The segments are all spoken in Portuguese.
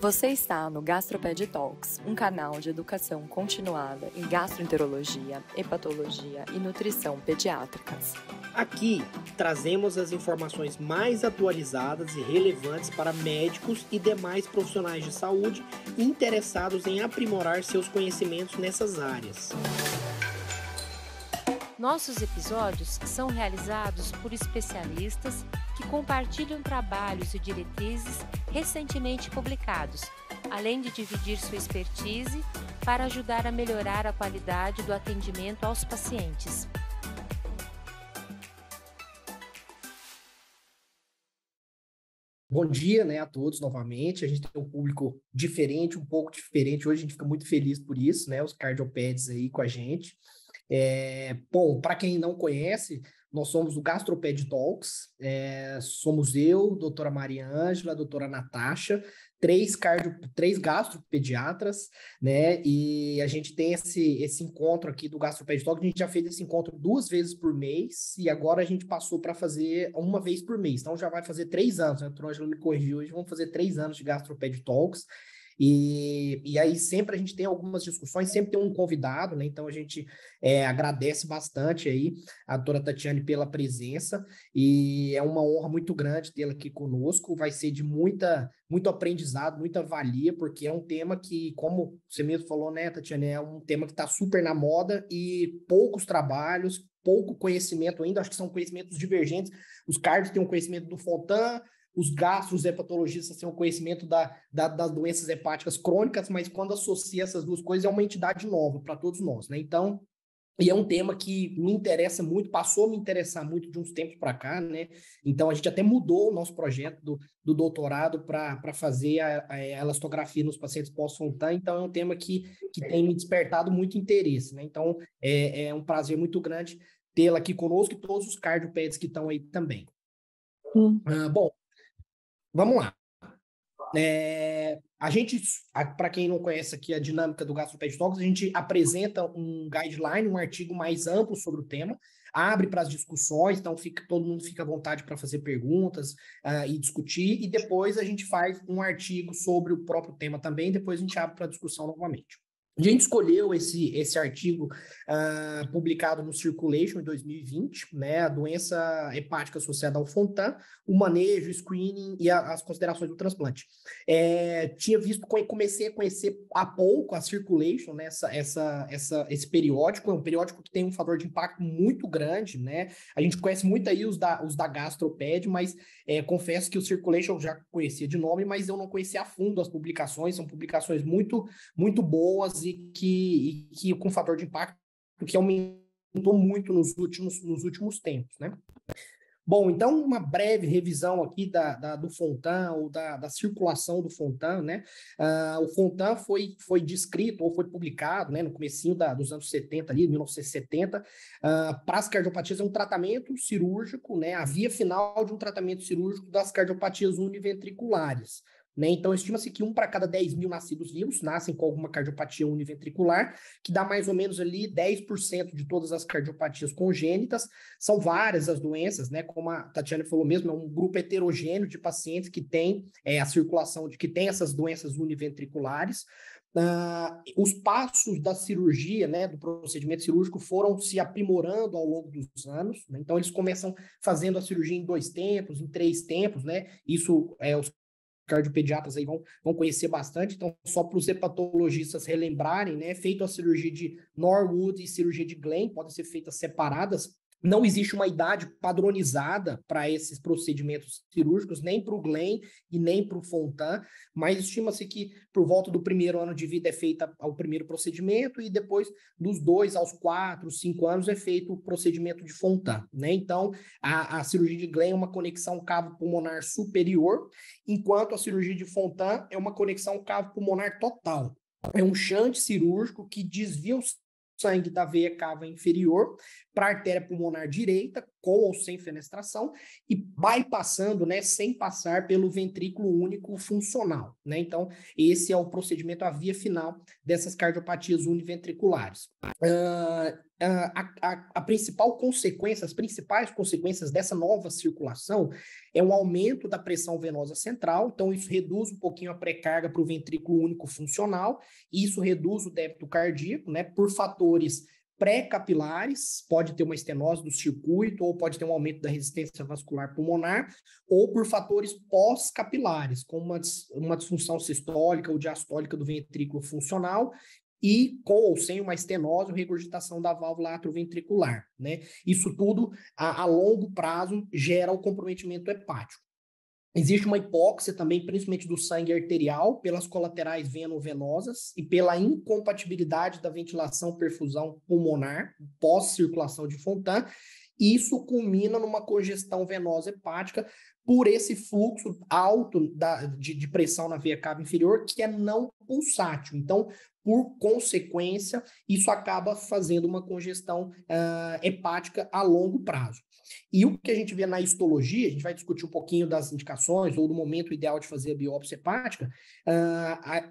Você está no Gastroped Talks, um canal de educação continuada em gastroenterologia, hepatologia e nutrição pediátricas. Aqui trazemos as informações mais atualizadas e relevantes para médicos e demais profissionais de saúde interessados em aprimorar seus conhecimentos nessas áreas. Nossos episódios são realizados por especialistas que compartilham trabalhos e diretrizes recentemente publicados, além de dividir sua expertise para ajudar a melhorar a qualidade do atendimento aos pacientes. Bom dia, a todos novamente. A gente tem um público diferente, um pouco diferente. Hoje a gente fica muito feliz por isso, os cardiopeds aí com a gente. Bom, para quem não conhece, nós somos o Gastroped Talks, somos eu, doutora Maria Ângela, doutora Natasha, três gastropediatras, e a gente tem esse encontro aqui do Gastroped Talks. A gente já fez esse encontro 2 vezes por mês, e agora a gente passou para fazer 1 vez por mês, então já vai fazer 3 anos, né? A doutora Ângela me corrigiu hoje, vamos fazer 3 anos de Gastroped Talks. E aí sempre a gente tem algumas discussões, sempre tem um convidado, Então a gente agradece bastante aí a doutora Tatiane pela presença, e é uma honra muito grande tê-la aqui conosco. Vai ser de muito aprendizado, muita valia, porque é um tema que, como você mesmo falou, Tatiane, é um tema que está super na moda e poucos trabalhos, pouco conhecimento ainda, acho que são conhecimentos divergentes. Os cardios têm um conhecimento do Fontan, os gastros hepatologistas têm o conhecimento das doenças hepáticas crônicas, mas quando associa essas duas coisas é uma entidade nova para todos nós, Então, e é um tema que me interessa muito, passou a me interessar muito de uns tempos para cá, Então, a gente até mudou o nosso projeto do doutorado para fazer a elastografia nos pacientes pós-Fontan. Então, é um tema que tem me despertado muito interesse, Então, é um prazer muito grande tê-la aqui conosco e todos os cardiopeds que estão aí também. Bom, vamos lá. A gente, para quem não conhece aqui a dinâmica do Gastroped Talks, a gente apresenta um guideline, um artigo mais amplo sobre o tema, abre para as discussões, então todo mundo fica à vontade para fazer perguntas e discutir, e depois a gente faz um artigo sobre o próprio tema também, depois a gente abre para discussão novamente. A gente escolheu esse artigo publicado no Circulation em 2020, a doença hepática associada ao Fontan, o manejo, o screening e as considerações do transplante. Comecei a conhecer há pouco a Circulation, esse periódico, é um periódico que tem um fator de impacto muito grande, A gente conhece muito aí os da Gastroped, mas confesso que o Circulation eu já conhecia de nome, mas eu não conhecia a fundo as publicações. São publicações muito, muito boas e que com fator de impacto que aumentou muito nos últimos tempos, Bom, então uma breve revisão aqui do Fontan, ou da circulação do Fontan, o Fontan foi descrito ou foi publicado, no comecinho dos anos 70, ali, 1970, para as cardiopatias é um tratamento cirúrgico, a via final de um tratamento cirúrgico das cardiopatias univentriculares. Então, estima-se que 1 para cada 10 mil nascidos vivos nascem com alguma cardiopatia univentricular, que dá mais ou menos ali 10% de todas as cardiopatias congênitas. São várias as doenças, Como a Tatiana falou mesmo, é um grupo heterogêneo de pacientes que tem a circulação, que tem essas doenças univentriculares. Os passos da cirurgia, do procedimento cirúrgico, foram se aprimorando ao longo dos anos, Então, eles começam fazendo a cirurgia em 2 tempos, em 3 tempos, Isso os cardiopediatras aí vão conhecer bastante. Então, só para os hepatologistas relembrarem, feito a cirurgia de Norwood e cirurgia de Glenn, podem ser feitas separadas. Não existe uma idade padronizada para esses procedimentos cirúrgicos, nem para o Glenn e nem para o Fontan, mas estima-se que por volta do 1º ano de vida é feito o primeiro procedimento, e depois dos 2 aos 4, 5 anos é feito o procedimento de Fontan, Então, a cirurgia de Glenn é uma conexão cavo pulmonar superior, enquanto a cirurgia de Fontan é uma conexão cavo pulmonar total. É um shunt cirúrgico que desvia o sangue da veia cava inferior para a artéria pulmonar direita, com ou sem fenestração, e bypassando, né, sem passar pelo ventrículo único funcional, né? Então, esse é o procedimento, a via final dessas cardiopatias univentriculares. A principal consequência, as principais consequências dessa nova circulação é um aumento da pressão venosa central, então isso reduz um pouquinho a pré-carga para o ventrículo único funcional, e isso reduz o débito cardíaco, né, por fatores pré-capilares, pode ter uma estenose do circuito, ou pode ter um aumento da resistência vascular pulmonar, ou por fatores pós-capilares, como uma disfunção sistólica ou diastólica do ventrículo funcional, e com ou sem uma estenose ou regurgitação da válvula atroventricular, né? Isso tudo, a longo prazo, gera o comprometimento hepático. Existe uma hipóxia também, principalmente do sangue arterial, pelas colaterais veno-venosas e pela incompatibilidade da ventilação-perfusão pulmonar pós-circulação de Fontan. E isso culmina numa congestão venosa hepática por esse fluxo alto de pressão na veia cava inferior, que é não pulsátil. Então, por consequência, isso acaba fazendo uma congestão hepática a longo prazo. E o que a gente vê na histologia, a gente vai discutir um pouquinho das indicações ou do momento ideal de fazer a biópsia hepática,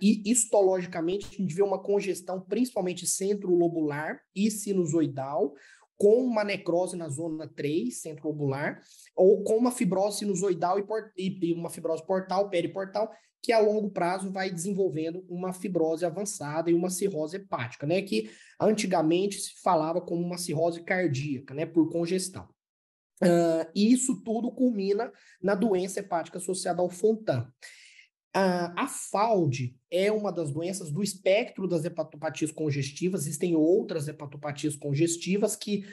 e histologicamente a gente vê uma congestão principalmente centrolobular e sinusoidal, com uma necrose na zona 3, centrolobular, ou com uma fibrose sinusoidal e uma fibrose portal, periportal, que a longo prazo vai desenvolvendo uma fibrose avançada e uma cirrose hepática, né, que antigamente se falava como uma cirrose cardíaca, né, por congestão. E isso tudo culmina na doença hepática associada ao Fontan. A FAUD é uma das doenças do espectro das hepatopatias congestivas. Existem outras hepatopatias congestivas que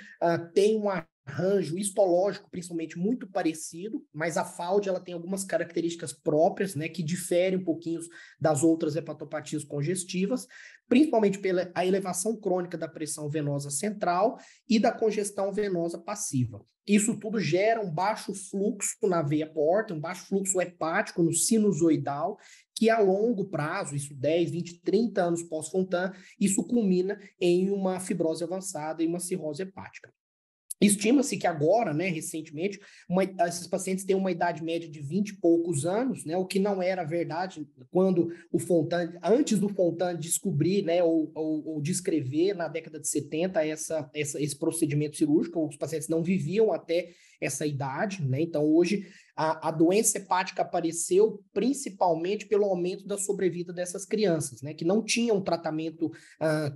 têm um arranjo histológico, principalmente, muito parecido, mas a FAUD ela tem algumas características próprias, né, que diferem um pouquinho das outras hepatopatias congestivas, principalmente pela a elevação crônica da pressão venosa central e da congestão venosa passiva. Isso tudo gera um baixo fluxo na veia porta, um baixo fluxo hepático no sinusoidal, que a longo prazo, isso 10, 20, 30 anos pós-Fontan, isso culmina em uma fibrose avançada e uma cirrose hepática. Estima-se que agora, né, recentemente, esses pacientes têm uma idade média de 20 e poucos anos, né, o que não era verdade quando o Fontan, antes do Fontan descobrir, né, ou descrever na década de 70 esse procedimento cirúrgico, os pacientes não viviam até essa idade, né, então hoje a doença hepática apareceu principalmente pelo aumento da sobrevida dessas crianças, né, que não tinham tratamento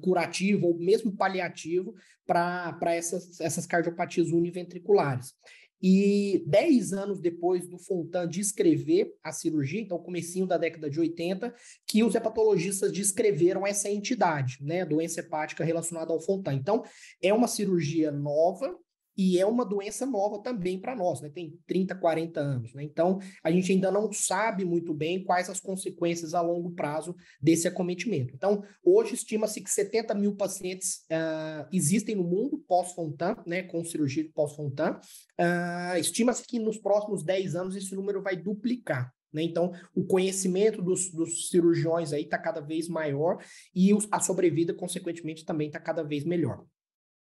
curativo ou mesmo paliativo para essas cardiopatias univentriculares. E 10 anos depois do Fontan descrever a cirurgia, então comecinho da década de 80, que os hepatologistas descreveram essa entidade, né, doença hepática relacionada ao Fontan. Então, é uma cirurgia nova, e é uma doença nova também para nós, né? Tem 30, 40 anos, né? Então, a gente ainda não sabe muito bem quais as consequências a longo prazo desse acometimento. Então, hoje estima-se que 70 mil pacientes existem no mundo pós-Fontan, né? Com cirurgia de pós-Fontan. Estima-se que nos próximos 10 anos esse número vai duplicar. Né? Então, o conhecimento dos cirurgiões aí está cada vez maior e a sobrevida, consequentemente, também está cada vez melhor.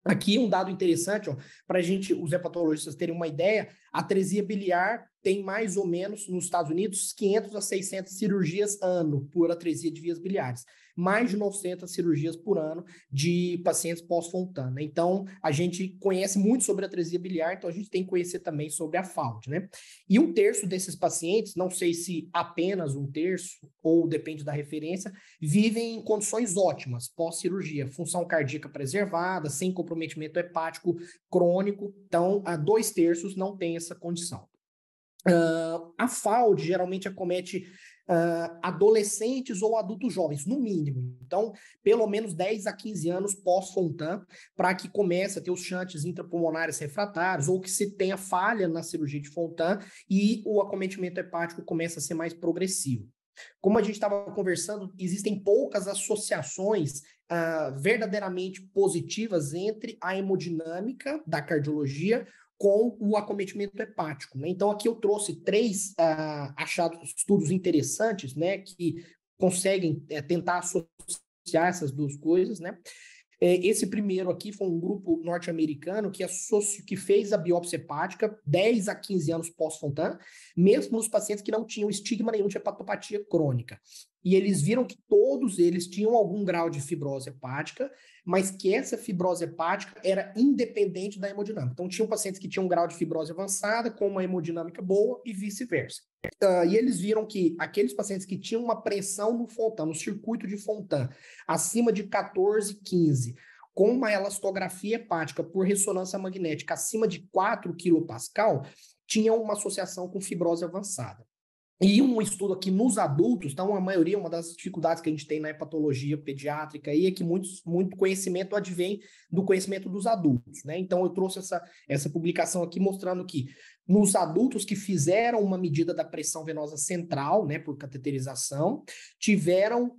Aqui um dado interessante, para os hepatologistas terem uma ideia, a atresia biliar tem mais ou menos, nos Estados Unidos, 500 a 600 cirurgias ano por atresia de vias biliares. Mais de 900 cirurgias por ano de pacientes pós-Fontan, né? Então, a gente conhece muito sobre a atresia biliar, então a gente tem que conhecer também sobre a FAUD, né? E 1/3 desses pacientes, não sei se apenas 1/3, ou depende da referência, vivem em condições ótimas pós-cirurgia, função cardíaca preservada, sem comprometimento hepático crônico, então, 2/3 não tem essa condição. A FAUD geralmente acomete adolescentes ou adultos jovens, no mínimo. Então, pelo menos 10 a 15 anos pós-Fontan, para que comece a ter os shunts intrapulmonares refratários ou que se tenha falha na cirurgia de Fontan e o acometimento hepático começa a ser mais progressivo. Como a gente estava conversando, existem poucas associações verdadeiramente positivas entre a hemodinâmica da cardiologia com o acometimento hepático, né? Então, aqui eu trouxe 3 estudos interessantes, né, que conseguem tentar associar essas duas coisas, né? Esse primeiro aqui foi um grupo norte-americano que fez a biópsia hepática 10 a 15 anos pós-Fontan, mesmo nos pacientes que não tinham estigma nenhum de hepatopatia crônica. E eles viram que todos eles tinham algum grau de fibrose hepática, mas que essa fibrose hepática era independente da hemodinâmica. Então, tinham pacientes que tinham um grau de fibrose avançada com uma hemodinâmica boa e vice-versa. E eles viram que aqueles pacientes que tinham uma pressão no Fontan, no circuito de Fontan, acima de 14, 15, com uma elastografia hepática por ressonância magnética acima de 4 kPa, tinham uma associação com fibrose avançada. E um estudo aqui nos adultos, então a maioria, uma das dificuldades que a gente tem na hepatologia pediátrica aí é que muito conhecimento advém do conhecimento dos adultos, né? Então eu trouxe essa publicação aqui mostrando que nos adultos que fizeram uma medida da pressão venosa central, né, por cateterização, tiveram,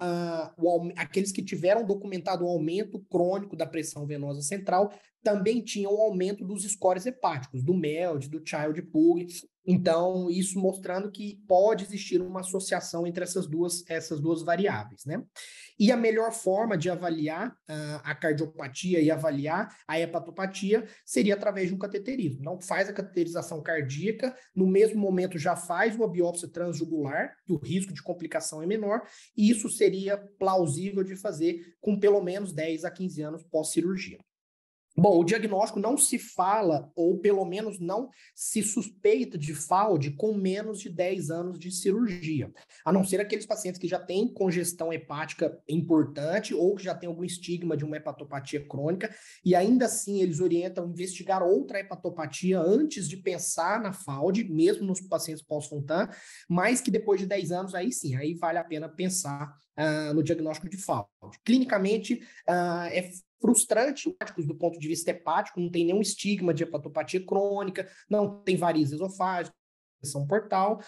aqueles que tiveram documentado o aumento crônico da pressão venosa central, também tinham o aumento dos scores hepáticos, do MELD, do Child-Pugh. Então, isso mostrando que pode existir uma associação entre essas duas variáveis, né? E a melhor forma de avaliar a cardiopatia e avaliar a hepatopatia seria através de um cateterismo. Então, faz a cateterização cardíaca, no mesmo momento já faz uma biópsia transjugular, que o risco de complicação é menor, e isso seria plausível de fazer com pelo menos 10 a 15 anos pós-cirurgia. Bom, o diagnóstico não se fala, ou pelo menos não se suspeita de FAUD com menos de 10 anos de cirurgia, a não ser aqueles pacientes que já têm congestão hepática importante ou que já têm algum estigma de uma hepatopatia crônica, e ainda assim eles orientam investigar outra hepatopatia antes de pensar na FAUD, mesmo nos pacientes pós-Fontan, mas que depois de 10 anos, aí sim, aí vale a pena pensar no diagnóstico de FAUD. Clinicamente, é frustrante do ponto de vista hepático, não tem nenhum estigma de hepatopatia crônica, não tem varizes esofágicas, pressão portal,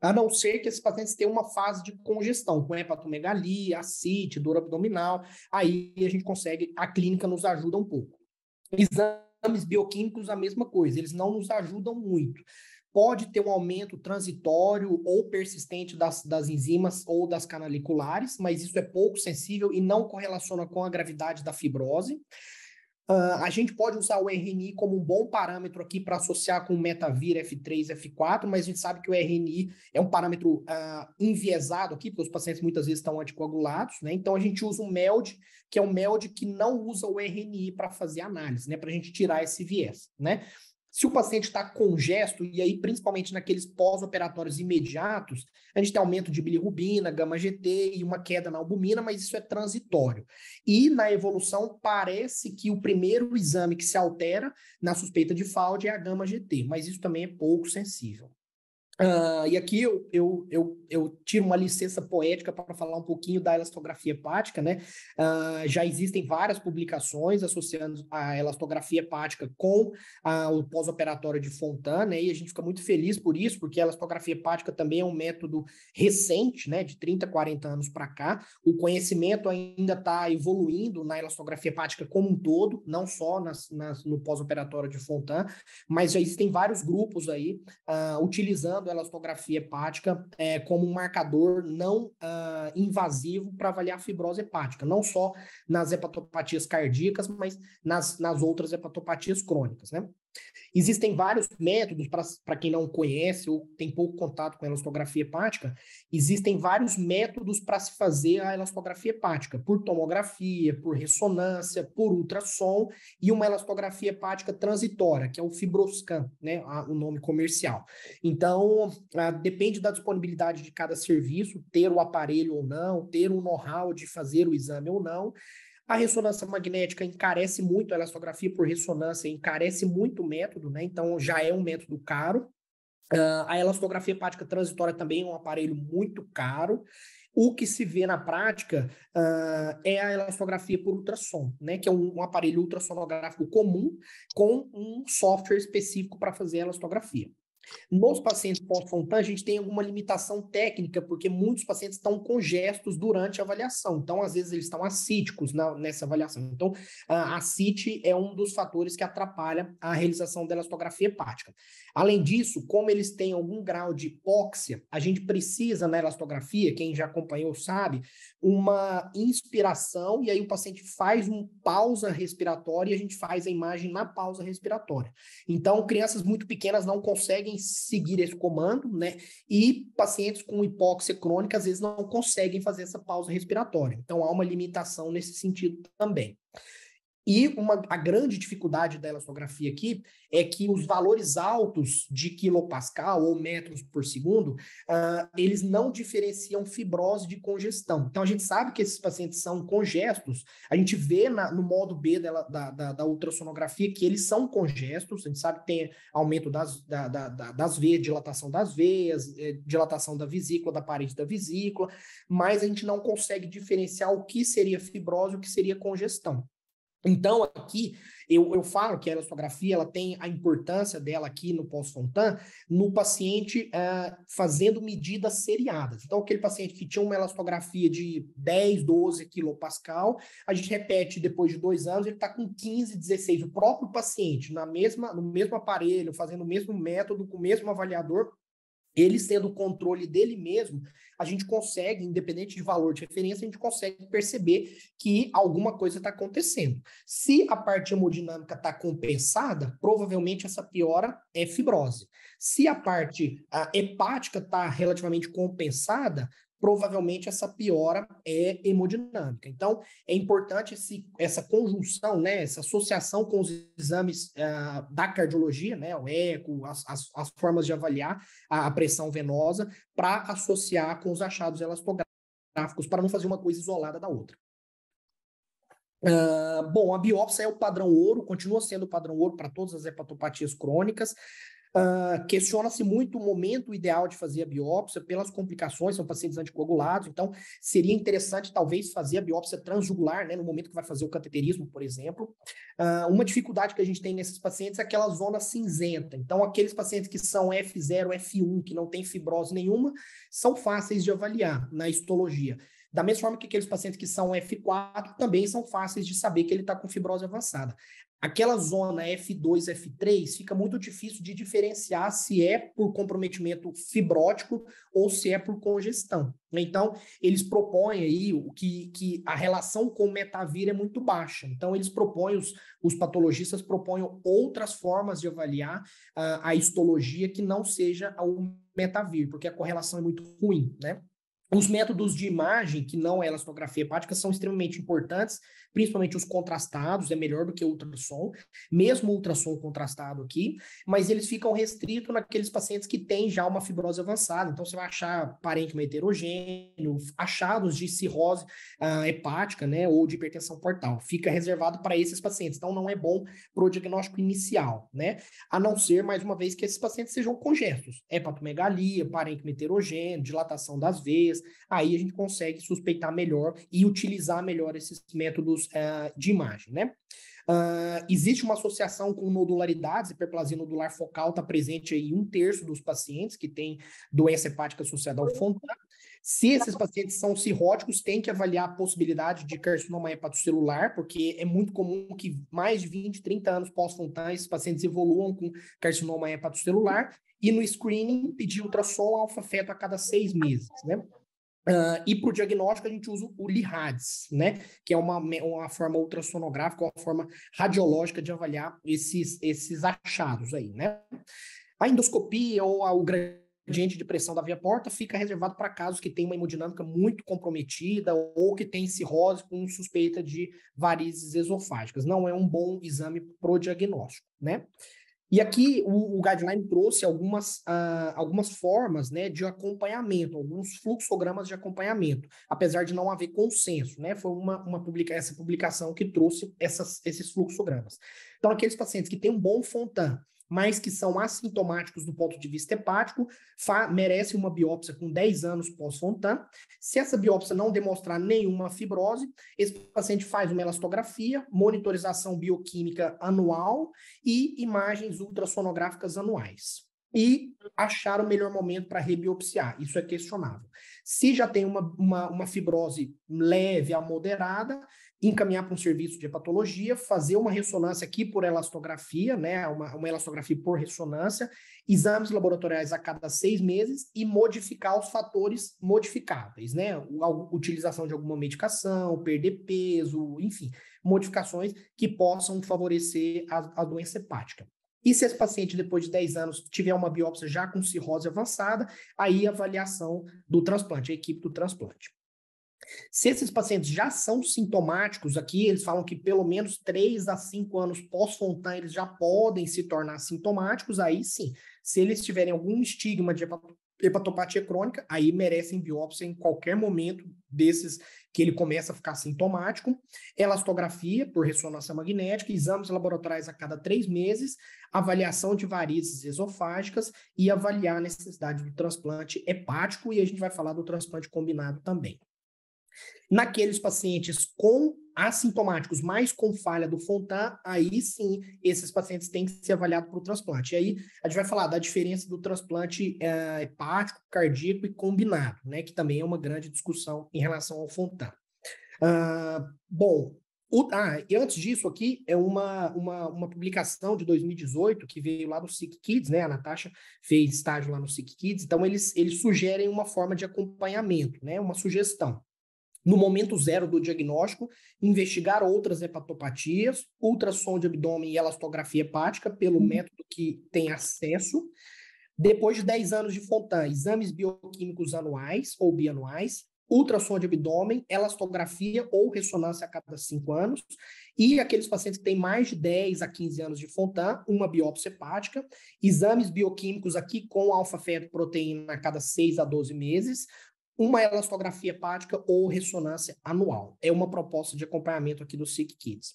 a não ser que esses pacientes tenham uma fase de congestão, com hepatomegalia, ascite, dor abdominal, aí a gente consegue, a clínica nos ajuda um pouco. Exames bioquímicos, a mesma coisa, eles não nos ajudam muito. Pode ter um aumento transitório ou persistente das enzimas ou das canaliculares, mas isso é pouco sensível e não correlaciona com a gravidade da fibrose. A gente pode usar o RNI como um bom parâmetro aqui para associar com o Metavir F3, F4, mas a gente sabe que o RNI é um parâmetro enviesado aqui, porque os pacientes muitas vezes estão anticoagulados, né? Então a gente usa um MELD, que é um MELD que não usa o RNI para fazer análise, né? Para a gente tirar esse viés, né? Se o paciente está congesto, e aí principalmente naqueles pós-operatórios imediatos, a gente tem aumento de bilirrubina, gama-GT e uma queda na albumina, mas isso é transitório. E na evolução parece que o primeiro exame que se altera na suspeita de FAUD é a gama-GT, mas isso também é pouco sensível. E aqui eu tiro uma licença poética para falar um pouquinho da elastografia hepática, né? Já existem várias publicações associando a elastografia hepática com o pós-operatório de Fontan, né? E a gente fica muito feliz por isso, porque a elastografia hepática também é um método recente, né? De 30, 40 anos para cá. O conhecimento ainda está evoluindo na elastografia hepática como um todo, não só no pós-operatório de Fontan, mas já existem vários grupos aí utilizando a elastografia hepática como um marcador não invasivo para avaliar a fibrose hepática, não só nas hepatopatias cardíacas, mas nas outras hepatopatias crônicas, né? Existem vários métodos, para quem não conhece ou tem pouco contato com a elastografia hepática, existem vários métodos para se fazer a elastografia hepática, por tomografia, por ressonância, por ultrassom, e uma elastografia hepática transitória, que é o Fibroscan, né, o nome comercial. Então, depende da disponibilidade de cada serviço, ter o aparelho ou não, ter o know-how de fazer o exame ou não. A ressonância magnética encarece muito, a elastografia por ressonância encarece muito o método, né? Então já é um método caro. A elastografia hepática transitória também é um aparelho muito caro. O que se vê na prática é a elastografia por ultrassom, né? Que é um aparelho ultrassonográfico comum com um software específico para fazer a elastografia. Nos pacientes pós-Fontan, a gente tem alguma limitação técnica, porque muitos pacientes estão congestos durante a avaliação. Então, às vezes, eles estão assíticos nessa avaliação. Então, a ascite é um dos fatores que atrapalha a realização da elastografia hepática. Além disso, como eles têm algum grau de hipóxia, a gente precisa, na elastografia, quem já acompanhou sabe, uma inspiração, e aí o paciente faz uma pausa respiratória e a gente faz a imagem na pausa respiratória. Então, crianças muito pequenas não conseguem seguir esse comando, né? E pacientes com hipóxia crônica, às vezes, não conseguem fazer essa pausa respiratória. Então, há uma limitação nesse sentido também. E a grande dificuldade da elastografia aqui é que os valores altos de quilopascal ou metros por segundo, eles não diferenciam fibrose de congestão. Então, a gente sabe que esses pacientes são congestos, a gente vê no modo B da ultrassonografia que eles são congestos, a gente sabe que tem aumento das veias, dilatação das veias, dilatação da vesícula, da parede da vesícula, mas a gente não consegue diferenciar o que seria fibrose e o que seria congestão. Então, aqui, eu falo que a elastografia ela tem a importância dela aqui no pós-Fontan, no paciente fazendo medidas seriadas. Então, aquele paciente que tinha uma elastografia de 10, 12 quilopascal, a gente repete depois de 2 anos, ele está com 15, 16. O próprio paciente, no mesmo aparelho, fazendo o mesmo método, com o mesmo avaliador, ele sendo o controle dele mesmo, a gente consegue, independente de valor de referência, a gente consegue perceber que alguma coisa está acontecendo. Se a parte hemodinâmica está compensada, provavelmente essa piora é fibrose. Se a parte hepática está relativamente compensada, provavelmente essa piora é hemodinâmica. Então, é importante essa conjunção, né, essa associação com os exames da cardiologia, né, o eco, as formas de avaliar a pressão venosa, para associar com os achados elastográficos, para não fazer uma coisa isolada da outra. Bom, a biópsia é o padrão ouro, continua sendo o padrão ouro para todas as hepatopatias crônicas. Questiona-se muito o momento ideal de fazer a biópsia pelas complicações, são pacientes anticoagulados, então seria interessante talvez fazer a biópsia transjugular, né, no momento que vai fazer o cateterismo, por exemplo. Uma dificuldade que a gente tem nesses pacientes é aquela zona cinzenta, então aqueles pacientes que são F0, F1, que não tem fibrose nenhuma, são fáceis de avaliar na histologia. Da mesma forma que aqueles pacientes que são F4 também são fáceis de saber que ele está com fibrose avançada. Aquela zona F2, F3 fica muito difícil de diferenciar se é por comprometimento fibrótico ou se é por congestão. Então, eles propõem aí que a relação com o metavir é muito baixa. Então, eles propõem, os patologistas propõem outras formas de avaliar a histologia que não seja o metavir, porque a correlação é muito ruim, né? Os métodos de imagem, que não é elastografia hepática, são extremamente importantes, principalmente os contrastados, é melhor do que o ultrassom, mesmo o ultrassom contrastado aqui, mas eles ficam restritos naqueles pacientes que têm já uma fibrose avançada. Então, você vai achar parênquima heterogêneo, achados de cirrose hepática, né, ou de hipertensão portal. Fica reservado para esses pacientes. Então, não é bom para o diagnóstico inicial, né? A não ser, mais uma vez, que esses pacientes sejam congestos. Hepatomegalia, parênquima heterogêneo, dilatação das veias. Aí a gente consegue suspeitar melhor e utilizar melhor esses métodos de imagem, né? Existe uma associação com nodularidades, hiperplasia nodular focal está presente aí em 1/3 dos pacientes que têm doença hepática associada ao Fontan. Se esses pacientes são cirróticos, tem que avaliar a possibilidade de carcinoma hepatocelular, porque é muito comum que mais de 20, 30 anos pós-Fontan, esses pacientes evoluam com carcinoma hepatocelular, e no screening pedir ultrassom alfa-feto a cada 6 meses, né? E para o diagnóstico a gente usa o LIRADS, né? Que é uma forma ultrassonográfica, uma forma radiológica de avaliar esses achados aí, né? A endoscopia ou o gradiente de pressão da via porta fica reservado para casos que tem uma hemodinâmica muito comprometida ou que tem cirrose com suspeita de varizes esofágicas. Não é um bom exame para o diagnóstico, né? E aqui o guideline trouxe algumas formas, né, de acompanhamento, alguns fluxogramas de acompanhamento, apesar de não haver consenso, né? Foi essa publicação que trouxe esses fluxogramas. Então, aqueles pacientes que têm um bom Fontan, mas que são assintomáticos do ponto de vista hepático, merecem uma biópsia com 10 anos pós-Fontan. Se essa biópsia não demonstrar nenhuma fibrose, esse paciente faz uma elastografia, monitorização bioquímica anual e imagens ultrassonográficas anuais. e achar o melhor momento para rebiopsiar. Isso é questionável. Se já tem uma fibrose leve a moderada, encaminhar para um serviço de hepatologia, fazer uma ressonância aqui por elastografia, né, uma elastografia por ressonância, exames laboratoriais a cada 6 meses e modificar os fatores modificáveis, né, utilização de alguma medicação, perder peso, enfim, modificações que possam favorecer a doença hepática. E se esse paciente, depois de 10 anos, tiver uma biópsia já com cirrose avançada, aí a avaliação do transplante, a equipe do transplante. Se esses pacientes já são sintomáticos aqui, eles falam que pelo menos 3 a 5 anos pós-Fontan, eles já podem se tornar sintomáticos, aí sim. Se eles tiverem algum estigma de hepatopatia crônica, aí merecem biópsia em qualquer momento desses que ele começa a ficar sintomático. Elastografia por ressonância magnética, exames laboratoriais a cada 3 meses, avaliação de varizes esofágicas e avaliar a necessidade do transplante hepático, e a gente vai falar do transplante combinado também. Naqueles pacientes com assintomáticos, mas com falha do Fontan, aí sim, esses pacientes têm que ser avaliados para o transplante. E aí a gente vai falar da diferença do transplante hepático, cardíaco e combinado, né, que também é uma grande discussão em relação ao Fontan. E antes disso aqui, é uma publicação de 2018 que veio lá do Sick Kids, né? A Natasha fez estágio lá no Sick Kids, então eles sugerem uma forma de acompanhamento, né? Uma sugestão. No momento zero do diagnóstico, investigar outras hepatopatias, ultrassom de abdômen e elastografia hepática pelo método que tem acesso. Depois de 10 anos de Fontan, exames bioquímicos anuais ou bianuais, ultrassom de abdômen, elastografia ou ressonância a cada 5 anos, e aqueles pacientes que têm mais de 10 a 15 anos de Fontan, uma biópsia hepática, exames bioquímicos aqui com alfa-fetoproteína a cada 6 a 12 meses, uma elastografia hepática ou ressonância anual. É uma proposta de acompanhamento aqui do Sick Kids.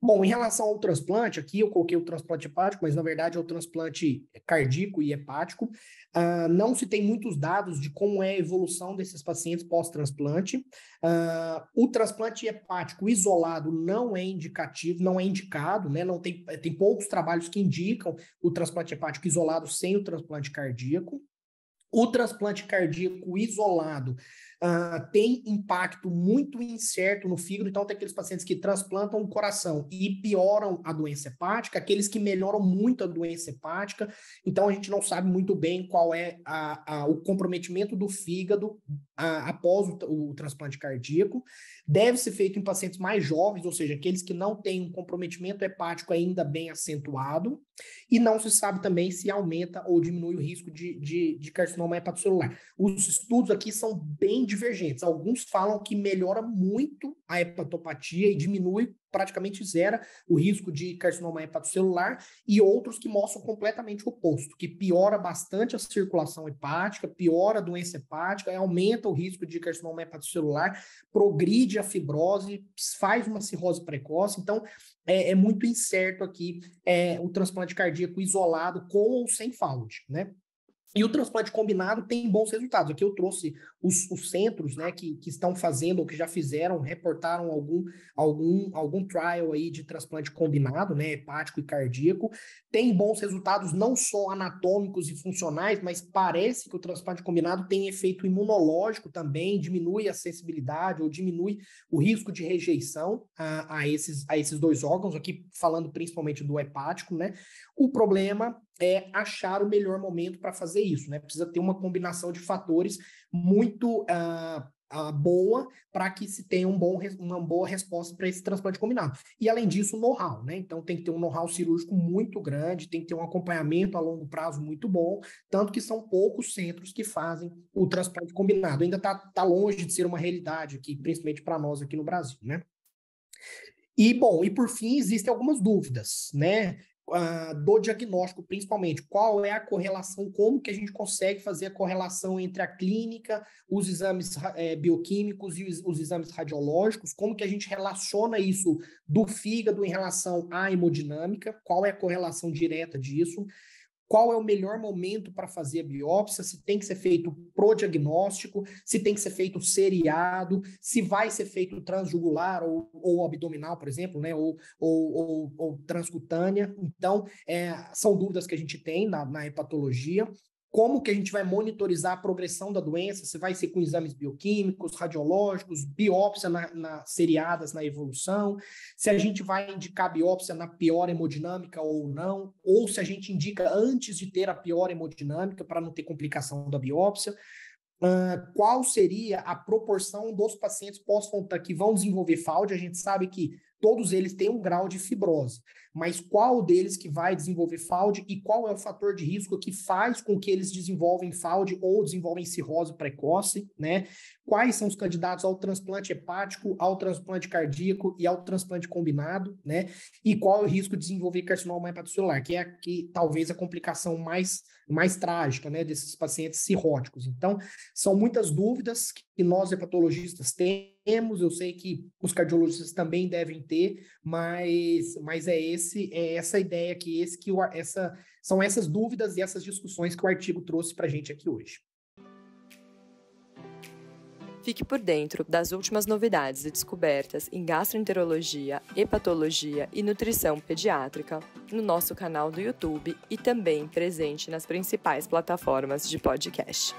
Bom, em relação ao transplante, aqui eu coloquei o transplante hepático, mas na verdade é o transplante cardíaco e hepático. Não se tem muitos dados de como é a evolução desses pacientes pós-transplante. O transplante hepático isolado não é indicativo, não é indicado, né? Não tem poucos trabalhos que indicam o transplante hepático isolado sem o transplante cardíaco. O transplante cardíaco isolado tem impacto muito incerto no fígado, então tem aqueles pacientes que transplantam o coração e pioram a doença hepática, aqueles que melhoram muito a doença hepática, então a gente não sabe muito bem qual é o comprometimento do fígado após o transplante cardíaco. Deve ser feito em pacientes mais jovens, ou seja, aqueles que não têm um comprometimento hepático ainda bem acentuado, e não se sabe também se aumenta ou diminui o risco de carcinoma hepatocelular. Os estudos aqui são bem divergentes. Alguns falam que melhora muito a hepatopatia e diminui, praticamente zera, o risco de carcinoma hepatocelular, e outros que mostram completamente o oposto, que piora bastante a circulação hepática, piora a doença hepática, aumenta o risco de carcinoma hepatocelular, progride a fibrose, faz uma cirrose precoce. Então, é muito incerto aqui o transplante cardíaco isolado com ou sem FAUD, né? E o transplante combinado tem bons resultados. Aqui eu trouxe os centros, né, que estão fazendo ou que já fizeram, reportaram algum trial aí de transplante combinado, né, hepático e cardíaco. Tem bons resultados não só anatômicos e funcionais, mas parece que o transplante combinado tem efeito imunológico também, diminui a sensibilidade ou diminui o risco de rejeição a esses dois órgãos, aqui falando principalmente do hepático, né? O problema é achar o melhor momento para fazer isso, né? Precisa ter uma combinação de fatores muito boa para que se tenha uma boa resposta para esse transplante combinado. E, além disso, o know-how, né? Então, tem que ter um know-how cirúrgico muito grande, tem que ter um acompanhamento a longo prazo muito bom, tanto que são poucos centros que fazem o transplante combinado. Ainda está longe de ser uma realidade aqui, principalmente para nós aqui no Brasil, né? E, bom, e por fim, existem algumas dúvidas, né? Do diagnóstico, principalmente, qual é a correlação, como que a gente consegue fazer a correlação entre a clínica, os exames bioquímicos e os exames radiológicos, como que a gente relaciona isso do fígado em relação à hemodinâmica, qual é a correlação direta disso, qual é o melhor momento para fazer a biópsia, se tem que ser feito prodiagnóstico, se tem que ser feito seriado, se vai ser feito transjugular ou abdominal, por exemplo, né, ou transcutânea. Então, são dúvidas que a gente tem na hepatologia. Como que a gente vai monitorizar a progressão da doença, se vai ser com exames bioquímicos, radiológicos, biópsia seriadas na evolução, se a gente vai indicar biópsia na pior hemodinâmica ou não, ou se a gente indica antes de ter a pior hemodinâmica para não ter complicação da biópsia. Qual seria a proporção dos pacientes pós-Fontan que vão desenvolver FALD? A gente sabe que todos eles têm um grau de fibrose, mas qual deles que vai desenvolver FALD e qual é o fator de risco que faz com que eles desenvolvem FALD ou desenvolvem cirrose precoce, né? Quais são os candidatos ao transplante hepático, ao transplante cardíaco e ao transplante combinado, né? E qual é o risco de desenvolver carcinoma hepatocelular, que é talvez a complicação mais trágica, né, desses pacientes cirróticos. Então, são muitas dúvidas que nós hepatologistas temos, eu sei que os cardiologistas também devem ter, mas é essa ideia são essas dúvidas e essas discussões que o artigo trouxe para a gente aqui hoje. Fique por dentro das últimas novidades e descobertas em gastroenterologia, hepatologia e nutrição pediátrica no nosso canal do YouTube e também presente nas principais plataformas de podcast.